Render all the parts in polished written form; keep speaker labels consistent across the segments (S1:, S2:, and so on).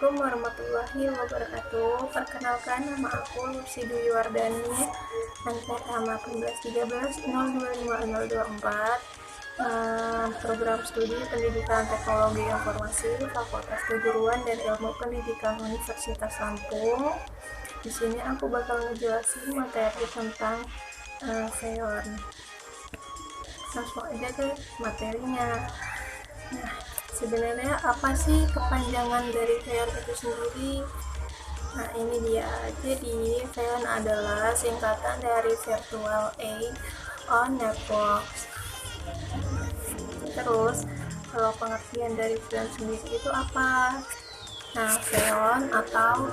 S1: Assalamualaikum warahmatullahi wabarakatuh. Perkenalkan, nama aku Lutfi Dwi Wardani, NPM 1813 025024, program studi Pendidikan Teknologi Informasi, Fakultas Keguruan dan Ilmu Pendidikan Universitas Lampung. Di sini aku bakal ngejelasin materi tentang VEON. Langsung aja ke materinya. Nah, sebenarnya apa sih kepanjangan dari VEON itu sendiri? Nah, ini dia. Jadi, VEON adalah singkatan dari Virtual Age on Networks. Terus, kalau pengertian dari VEON sendiri itu apa? Nah, VEON atau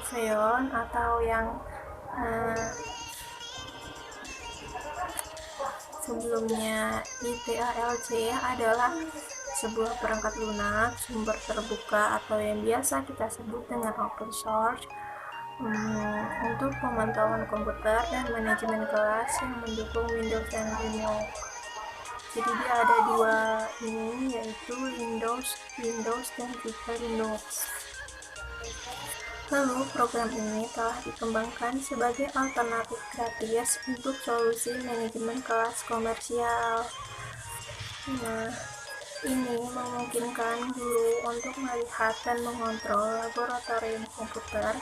S1: VEON atau yang sebelumnya ITALC adalah sebuah perangkat lunak sumber terbuka atau yang biasa kita sebut dengan open source untuk pemantauan komputer dan manajemen kelas yang mendukung Windows dan Linux. Jadi dia ada dua ini, yaitu Windows dan juga Linux. Lalu program ini telah dikembangkan sebagai alternatif gratis untuk solusi manajemen kelas komersial. Nah, ini memungkinkan guru untuk melihat dan mengontrol laboratorium komputer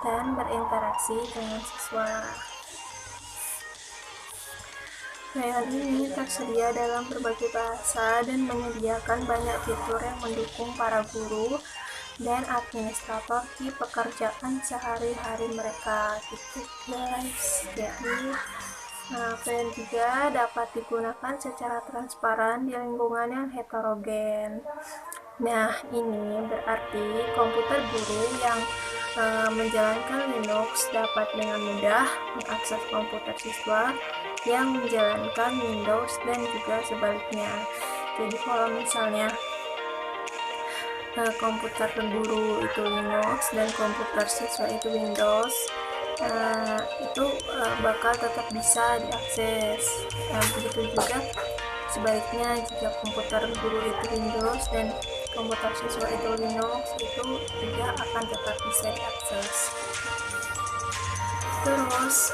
S1: dan berinteraksi dengan siswa. VEON ini tersedia dalam berbagai bahasa dan menyediakan banyak fitur yang mendukung para guru dan administrator di pekerjaan sehari-hari mereka, gitu guys. Jadi VEON juga dapat digunakan secara transparan di lingkungan yang heterogen. Nah, ini berarti komputer guru yang menjalankan Linux dapat dengan mudah mengakses komputer siswa yang menjalankan Windows dan juga sebaliknya. Jadi kalau misalnya komputer guru itu Linux dan komputer siswa itu Windows, itu bakal tetap bisa diakses. Begitu juga sebaliknya, jika komputer guru itu Windows dan komputer siswa itu Linux, itu juga akan tetap bisa diakses. Terus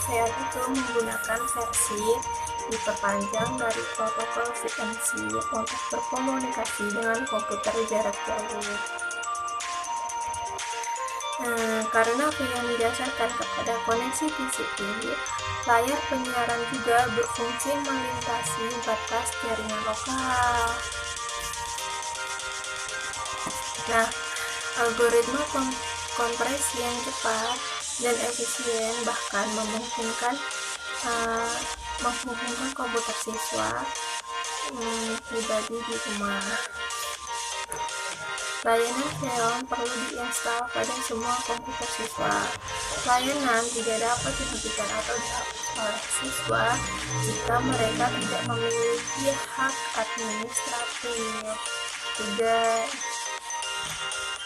S1: VEON itu menggunakan versi diperpanjang dari protokol VNC untuk berkomunikasi dengan komputer jarak jauh. Karena VEON didasarkan kepada koneksi TCP, layar penyiaran juga berfungsi melintasi batas jaringan lokal. Nah, algoritma kompresi yang cepat dan efisien bahkan memungkinkan komputer siswa pribadi di rumah. Layanan VEON perlu diinstal pada semua komputer siswa. Layanan tidak dapat dihentikan atau dihapus oleh siswa jika mereka tidak memiliki hak administratif.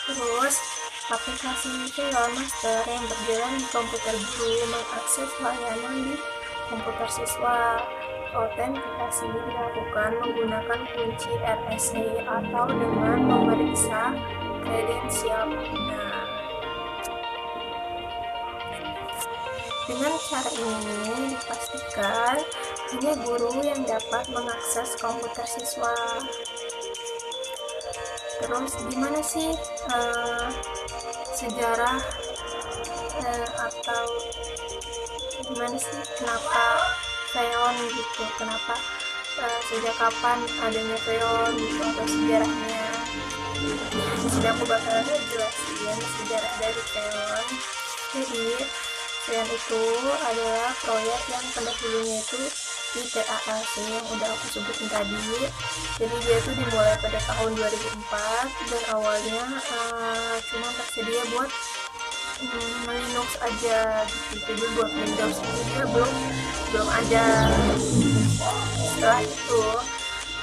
S1: Terus, aplikasi VEON Master yang berjalan di komputer guru mengakses layanan di komputer siswa. Autentikasi dilakukan menggunakan kunci RSA atau dengan memeriksa kredensial pengguna. Dengan cara ini dipastikan hanya guru yang dapat mengakses komputer siswa. Terus gimana sih sejarah atau gimana sih kenapa VEON gitu, kenapa sejak kapan adanya VEON gitu, atau sejarahnya. Di sini aku bakal jelasin sejarah dari VEON. Jadi VEON itu adalah proyek yang pendahulunya itu ITALC yang udah aku sebutin tadi. Jadi dia tuh dimulai pada tahun 2004 dan awalnya cuma tersedia buat Linux aja gitu. Jadi buat Windows itu dia belum ada. Setelah itu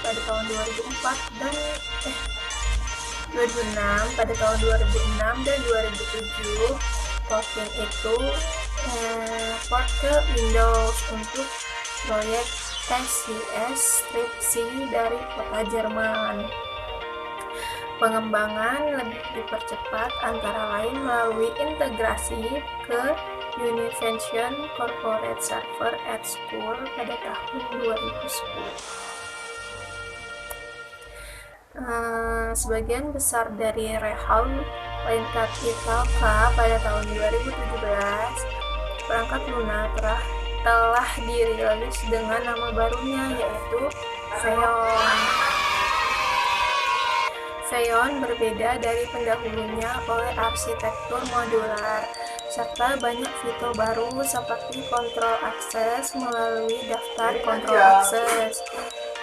S1: pada tahun 2004 dan 2006, pada tahun 2006 dan 2007 porting itu port ke Windows untuk proyek SCS Strip C dari kota Jerman. Pengembangan lebih dipercepat antara lain melalui integrasi ke Univention Corporate Server at School pada tahun 2010. Sebagian besar dari rehau Linkat Italka pada tahun 2017, perangkat lunak telah dirilis dengan nama barunya, yaitu Xeon. Xeon berbeda dari pendahulunya oleh arsitektur modular, serta banyak fitur baru seperti kontrol akses melalui daftar kontrol akses,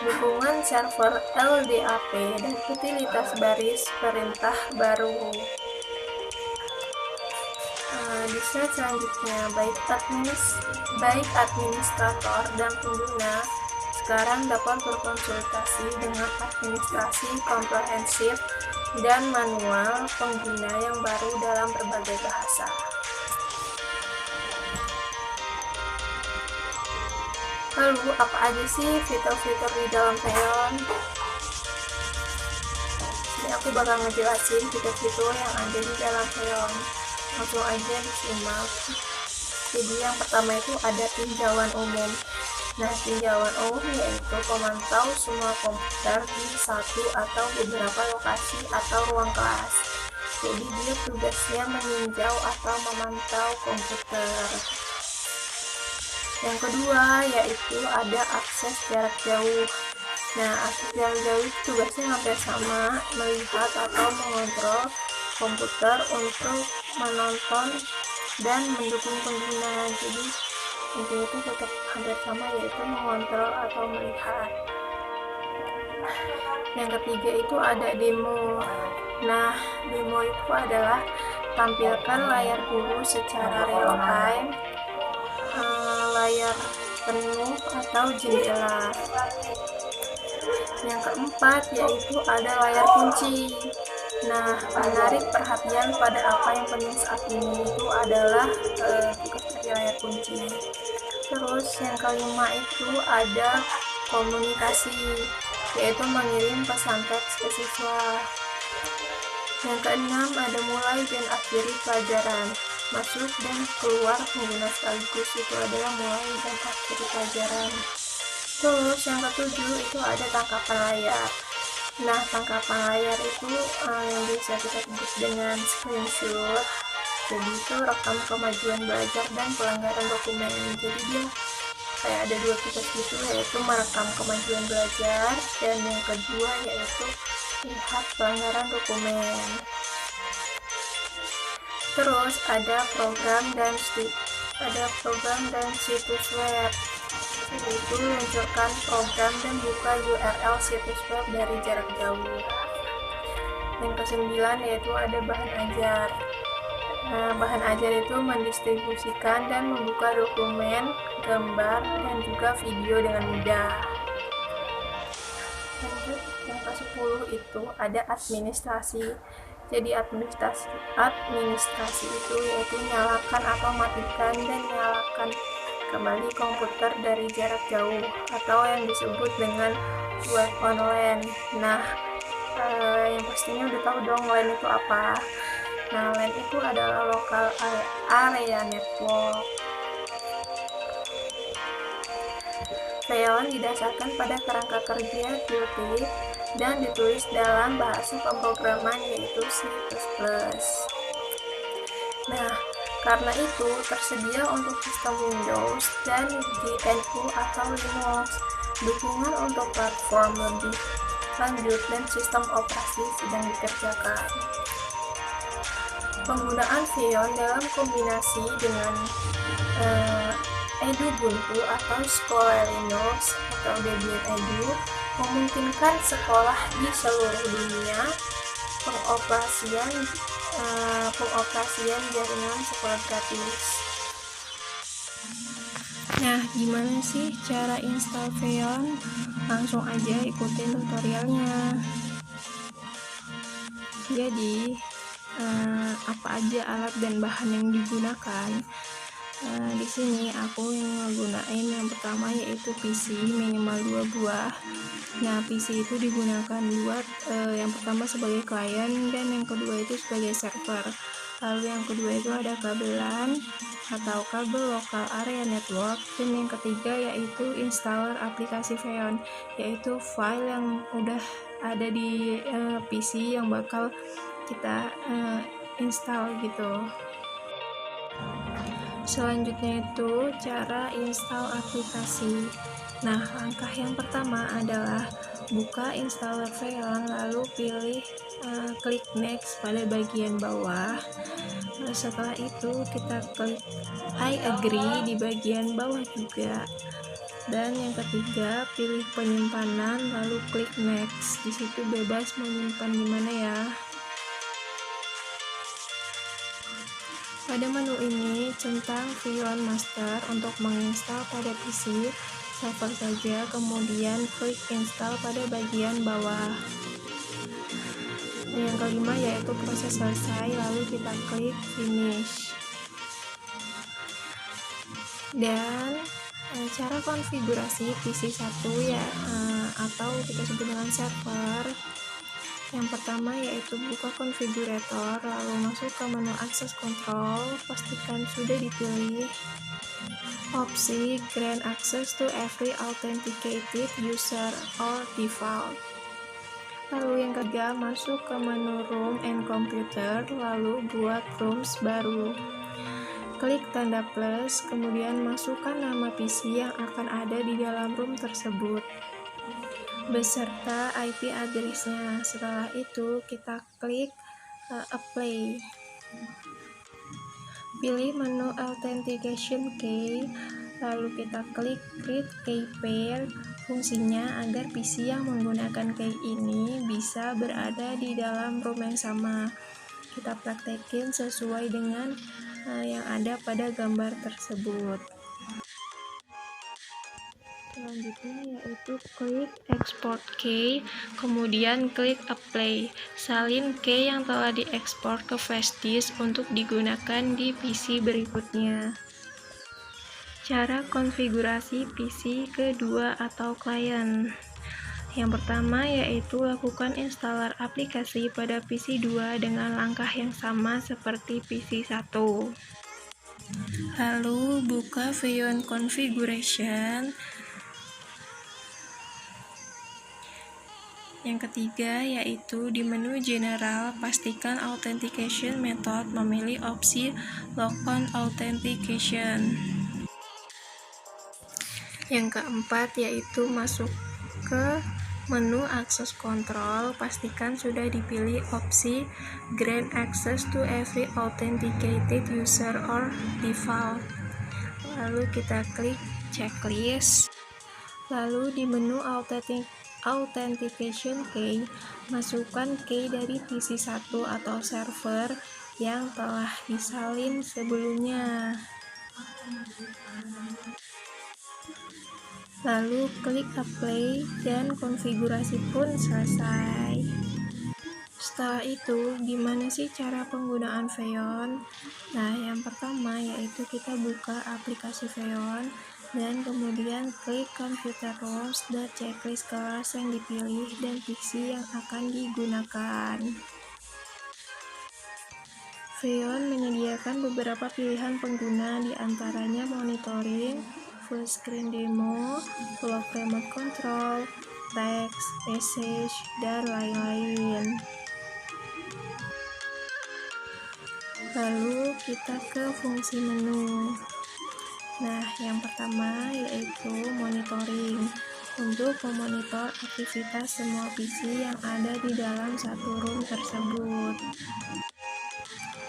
S1: dukungan server LDAP, dan utilitas baris perintah baru. Di slide selanjutnya, baik administrator dan pengguna sekarang dapat berkonsultasi dengan administrasi komprehensif dan manual pengguna yang baru dalam berbagai bahasa. Lalu, apa aja sih fitur-fitur di dalam Xeon? Ini aku bakal ngejelasin fitur-fitur yang ada di dalam Xeon. Langsung aja disimak. Jadi yang pertama itu ada tinjauan umum. Nah, tinjauan umum yaitu pemantau semua komputer di satu atau beberapa lokasi atau ruang kelas. Jadi dia tugasnya meninjau atau memantau komputer. Yang kedua yaitu ada akses jarak jauh. Nah, akses jarak jauh itu tugasnya hampir sama, melihat atau mengontrol komputer untuk menonton dan mendukung pengguna. Jadi intinya itu tetap hampir sama, yaitu mengontrol atau melihat. Yang ketiga itu ada demo. Nah, demo itu adalah tampilkan layar guru secara real time, layar penuh atau jendela. Yang keempat yaitu ada layar kunci. Nah, menarik perhatian pada apa yang penting saat ini itu adalah tugas dari layar kunci. Terus yang kelima itu ada komunikasi, yaitu mengirim pesan teks ke siswa. Yang keenam ada mulai dan akhiri pelajaran. Masuk dan keluar pengguna sekaligus itu adalah mulai dan akhiri pelajaran. Terus yang ketujuh itu ada tangkapan layar. Nah, tangkapan layar itu yang bisa kita sebut dengan screenshot. Jadi itu rekam kemajuan belajar dan pelanggaran dokumen. Jadi dia kayak ada dua tugas gitu, yaitu merekam kemajuan belajar, dan yang kedua yaitu lihat pelanggaran dokumen. Terus ada program dan situs web, yaitu luncurkan program dan buka URL situs web dari jarak jauh. Yang kesembilan yaitu ada bahan ajar. Nah, bahan ajar itu mendistribusikan dan membuka dokumen, gambar, dan juga video dengan mudah. Lanjut, yang ke-10 itu ada administrasi. Jadi administrasi itu yaitu nyalakan atau matikan dan nyalakan kembali komputer dari jarak jauh atau yang disebut dengan web on LAN. Nah, yang pastinya udah tahu dong LAN itu apa. Nah, LAN itu adalah local area network. Xeon didasarkan pada kerangka kerja Qt dan ditulis dalam bahasa pemrograman yaitu C++. Nah, karena itu tersedia untuk sistem Windows dan GNU atau Linux. Dukungan untuk platform lebih lanjut dan sistem operasi sedang dikerjakan. Penggunaan Xeon dalam kombinasi dengan Edubuntu atau Sekolah Linux atau Debian Edu memungkinkan sekolah di seluruh dunia pengoperasian jaringan sekolah gratis. Nah, gimana sih cara install Xeon? Langsung aja ikutin tutorialnya. Jadi apa aja alat dan bahan yang digunakan? Di sini aku yang menggunakan yang pertama yaitu PC minimal 2 buah. Nah, PC itu digunakan buat yang pertama sebagai klien dan yang kedua itu sebagai server. Lalu yang kedua itu ada kabelan atau kabel lokal area network, dan yang ketiga yaitu installer aplikasi Xeon, yaitu file yang udah ada di PC yang bakal kita install gitu. Selanjutnya itu cara install aplikasi. Nah, langkah yang pertama adalah buka installer Xeon, lalu pilih klik next pada bagian bawah. Setelah itu kita klik I agree di bagian bawah juga. Dan yang ketiga, pilih penyimpanan lalu klik next. Di situ bebas menyimpan di mana ya. Pada menu ini, centang Xeon Master untuk menginstal pada PC server saja, kemudian klik install pada bagian bawah. Yang kelima yaitu proses selesai, lalu kita klik finish. Dan cara konfigurasi PC 1 ya, atau kita sebut dengan server. Yang pertama yaitu buka konfigurator, lalu masuk ke menu akses control, pastikan sudah dipilih opsi grant access to every authenticated user or default. Lalu yang ketiga, masuk ke menu room and computer, lalu buat rooms baru. Klik tanda plus, kemudian masukkan nama PC yang akan ada di dalam room tersebut beserta IP address-nya. Setelah itu kita klik apply. Pilih menu authentication key, lalu kita klik create key pair. Fungsinya agar PC yang menggunakan key ini bisa berada di dalam room yang sama. Kita praktekin sesuai dengan yang ada pada gambar tersebut. Selanjutnya yaitu klik export key, kemudian klik apply. Salin key yang telah diekspor ke flash disk untuk digunakan di PC berikutnya. Cara konfigurasi PC kedua atau klien. Yang pertama yaitu lakukan installer aplikasi pada PC 2 dengan langkah yang sama seperti PC 1. Lalu buka Xeon configuration. Yang ketiga yaitu di menu general, pastikan authentication method memilih opsi logon authentication. Yang keempat yaitu masuk ke menu akses control, pastikan sudah dipilih opsi grant access to every authenticated user or default. Lalu kita klik checklist. Lalu di menu authentication key, masukkan key dari PC 1 atau server yang telah disalin sebelumnya. Lalu klik apply dan konfigurasi pun selesai. Setelah itu, gimana sih cara penggunaan Xeon? Nah, yang pertama yaitu kita buka aplikasi Xeon dan kemudian klik computer rooms dan checklist kelas yang dipilih dan PC yang akan digunakan. Xeon menyediakan beberapa pilihan pengguna, diantaranya monitoring, full screen demo, lock remote control, text, message, dan lain-lain. Lalu kita ke fungsi menu. Nah, yang pertama yaitu monitoring, untuk memonitor aktivitas semua PC yang ada di dalam satu room tersebut.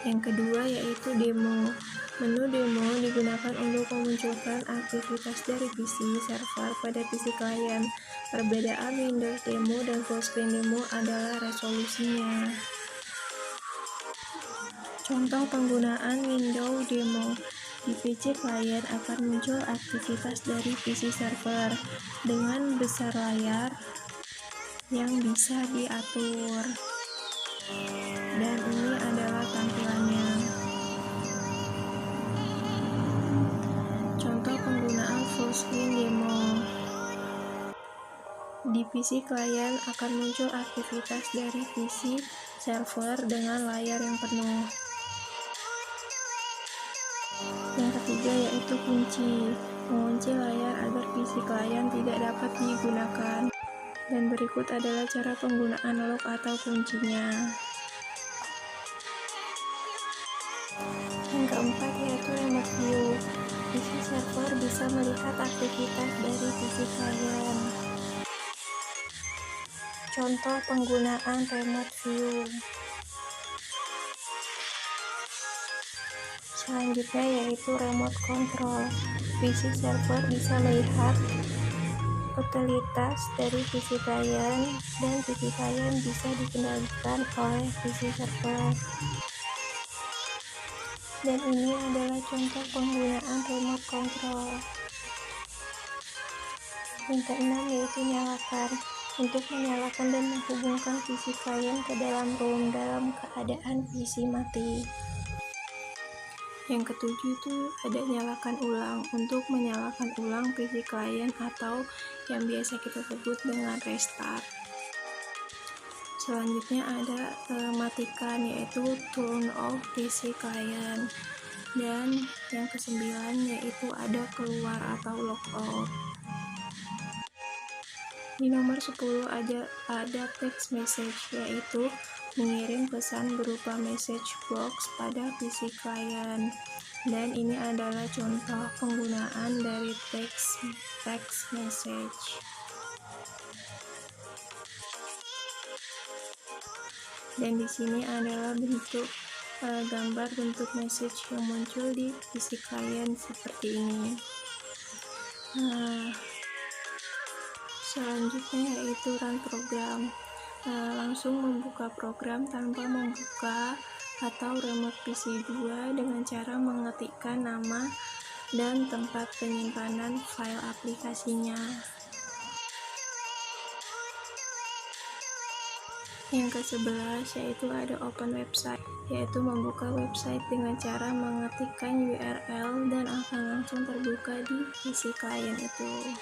S1: Yang kedua yaitu demo. Menu demo digunakan untuk memunculkan aktivitas dari PC server pada PC klien. Perbedaan Windows demo dan full screen demo adalah resolusinya. Contoh penggunaan Windows demo. Di PC klien akan muncul aktivitas dari PC server dengan besar layar yang bisa diatur. Dan ini adalah tampilannya. Di PC klien akan muncul aktivitas dari PC server dengan layar yang penuh. Yang ketiga yaitu kunci. Mengunci layar agar PC klien tidak dapat digunakan. Dan berikut adalah cara penggunaan lock atau kuncinya. Yang keempat yaitu remote view. PC server bisa melihat aktivitas dari PC klien. Contoh penggunaan remote view. Selanjutnya yaitu remote control. PC server bisa melihat utilitas dari PC klien dan PC klien bisa dikendalikan oleh PC server. Dan ini adalah contoh penggunaan remote control. Yang keenam yaitu nyalakan. Untuk menyalakan dan menghubungkan PC klien ke dalam room dalam keadaan PC mati. Yang ketujuh itu ada nyalakan ulang. Untuk menyalakan ulang PC klien atau yang biasa kita sebut dengan restart. Selanjutnya ada matikan, yaitu turn off PC klien. Dan yang kesembilan yaitu ada keluar atau logout. Di nomor 10 ada text message, yaitu mengirim pesan berupa message box pada PC klien. Dan ini adalah contoh penggunaan dari text message. Dan di sini adalah gambar bentuk message yang muncul di PC klien seperti ini. Selanjutnya yaitu run program. Langsung membuka program tanpa membuka atau remote PC 2 dengan cara mengetikkan nama dan tempat penyimpanan file aplikasinya. Yang ke-11 yaitu ada open website, yaitu membuka website dengan cara mengetikkan URL dan akan langsung terbuka di PC klien itu.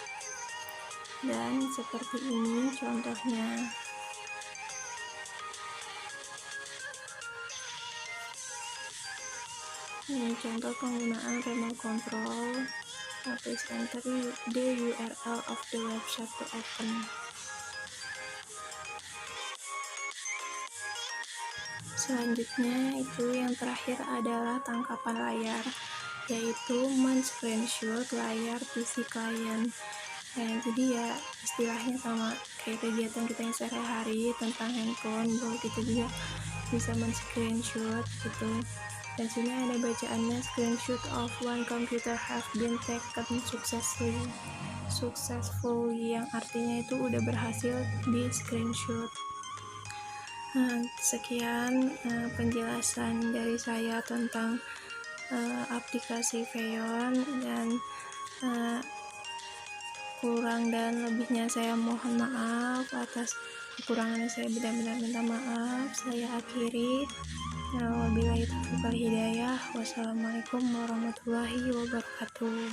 S1: Dan seperti ini contohnya. Ini contoh penggunaan remote control. Please enter the URL of the website to open. Selanjutnya itu yang terakhir adalah tangkapan layar, yaitu men-screenshot layar PC klien. Jadi ya istilahnya sama kayak kegiatan kita yang sehari-hari tentang handphone, bahwa kita juga bisa men-screenshot gitu. Dan sini ada bacaannya, screenshot of one computer have been taken successfully, yang artinya itu udah berhasil di screenshot. Sekian penjelasan dari saya tentang aplikasi Feyon, dan kurang dan lebihnya saya mohon maaf. Atas kekurangannya saya benar-benar minta maaf. Saya akhiri. Wabillahi taufiq wal hidayah. Wassalamualaikum warahmatullahi wabarakatuh.